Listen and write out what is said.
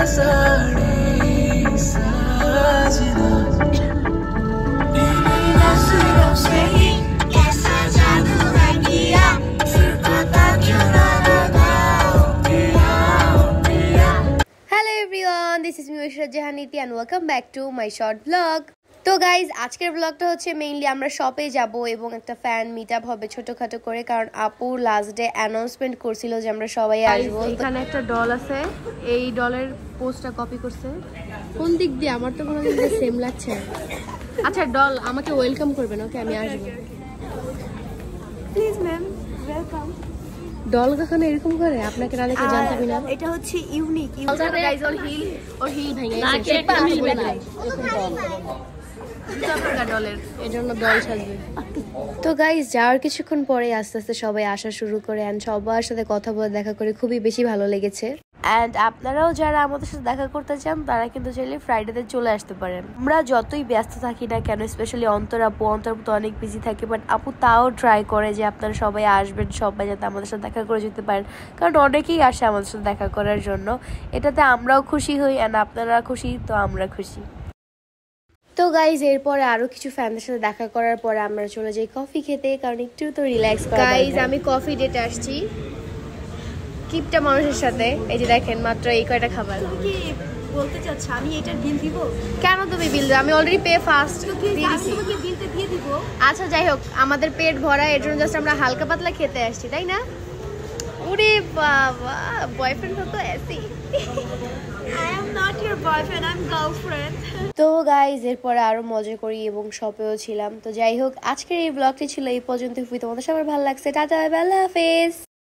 साड़ी साजना नीली नजरों से ही कैसा जादू है किया फिर पता क्यों ना लगाओ पिया पिया। Hello everyone, this is me Eshrat Jahaniti and welcome back to my short vlog. তো গাইজ আজকের ব্লগটা হচ্ছে মেইনলি আমরা শপে যাব এবং একটা ফ্যান মিটআপ হবে ছোটখাটো করে, কারণ আপু লাস্ট ডে অ্যানাউন্সমেন্ট করছিল যে আমরা সবাই আসবো। এখানে একটা ডল আছে, এই ডলের পোস্টটা কপি করছে। কোন দিক দিয়ে? আমার তো কোনো দিক দিয়ে সেম লাগছে। আচ্ছা ডল আমাকে ওয়েলকাম করবেন, ওকে আমি আসবো। Please ma'am welcome. ডল কখনো এরকম করে? আপনাকে না দেখে জানতামই না। এটা হচ্ছে ইউনিক। গাইজ ওর হিল ভেঙে গেছে। তো গাইজ যাওয়ার কিছুক্ষণ পরে আস্তে আস্তে সবাই আসা শুরু করে অ্যান্ড সবার সাথে কথা বলে দেখা করে খুবই বেশি ভালো লেগেছে। অ্যান্ড আপনারাও যারা আমাদের সাথে দেখা করতে চান তারা কিন্তু চাইলে ফ্রাইডেতে চলে আসতে পারেন। আমরা যতই ব্যস্ত থাকি না কেন, স্পেশালি অন্তর আপু তো অনেক বিজি থাকে, বাট আপু তাও ট্রাই করে যে আপনারা সবাই আসবেন, সবাই যাতে আমাদের সাথে দেখা করে যেতে পারেন, কারণ অনেকেই আসে আমাদের সাথে দেখা করার জন্য। এটাতে আমরাও খুশি হই অ্যান্ড আপনারা খুশি তো আমরা খুশি। তো গাইজ এরপরে আরো কিছু ফ্যানদের সাথে দেখা করার পরে আমরা চলে যাই কফি খেতে, কারণ একটু তো রিল্যাক্স করা। গাইজ আমি কফি ডেটে আসছি কিপটা মানুষের সাথে। এই যে দেখেন মাত্র এই কয়টা খাবার। কি বলতে চাচ্ছ? আমি এটার বিল দিব? কেন তুমি বিল দাও? আমি অলরেডি পে ফাস্ট দিয়ে দিছি। তোমাকে বিলটা দিয়ে দিব। আচ্ছা যাই হোক, আমাদের পেট ভরা, এর জন্য জাস্ট আমরা হালকা পাতলা খেতে আসছি, তাই না? ওরে বাবা, বয়ফ্রেন্ড তো AC. I am not your boyfriend, I'm girlfriend. তো গাইজ এরপরে আরো মজা করি এবং শপেও ছিলাম। তো যাই হোক, আজকের এই ব্লগটি ছিল এই পর্যন্ত। তোমাদের সবার ভালো লাগছে, টাটা বাই বাই, আল্লাহ হাফেজ।